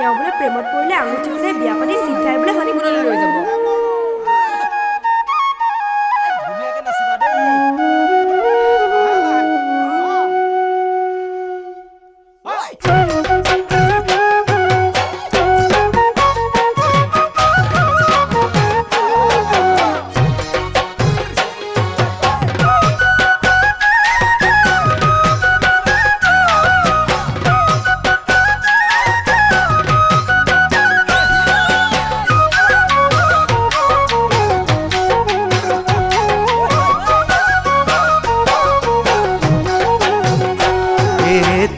তেওঁ বোলে প্ৰেমত পৰিলে আঙুঠি পিনে বিয়া পাতি চিধাই বোলে হানিমুনলৈ লৈ যাব। ধুনীয়াকে নাচিবা দেই।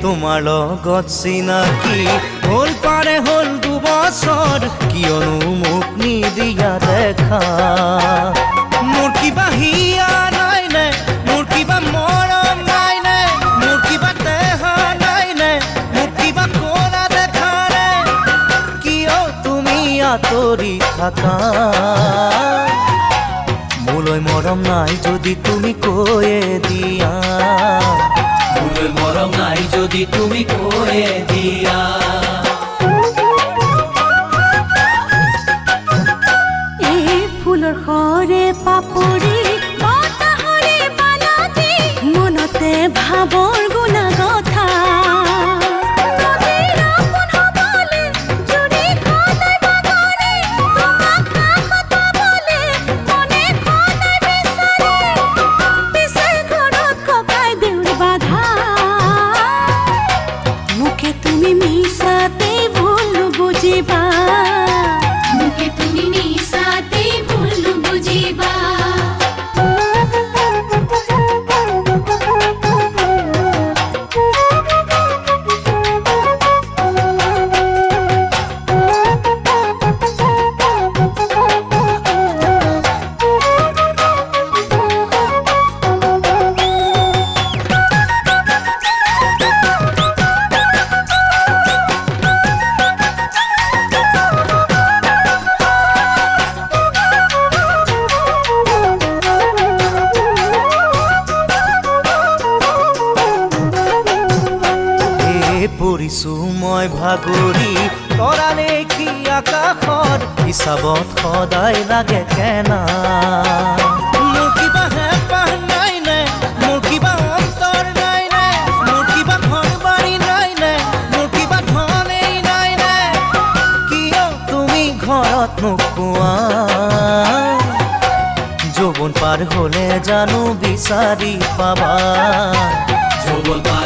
তোমাৰ লগত চিনাকি হ'ল পাৰে হ'ল 2 বছৰ কিয়নো মোক নিদিয়া দেখা মোৰ কিবা হিয়া নাই নে মোৰ কিবা মৰম নাই নে মোৰ কিবা দেহ নাই নে মোক কিবা কৰা দেখা নে কিয় তুমি আঁতৰি থাকা মোলৈ মৰম নাই যদি তুমি কৈয়ে দিয়া মোলৈ মৰম নাই যদি তুমি কৈয়ে দিয়া এই ফুলৰ সৰে পাপৰি বতাহৰে পানতি মনতে ভাৱৰ গুণা কথা পৰিছো মই ভাগৰি তৰা দেখি আকাশত হিচাপত সদায় লাগে কেনা মোৰ কিবা হেঁপাহ নাই নে মোৰ কিবা অন্তৰ নাই নে মোৰ কিবা ঘৰ বাৰী নাই নে মোৰ কিবা ধনেই নাই নে কিয় তুমি ঘৰত নোকোৱা যৌৱন পাৰ হ'লে জানো বিচাৰি পাবা যৌৱন পাৰ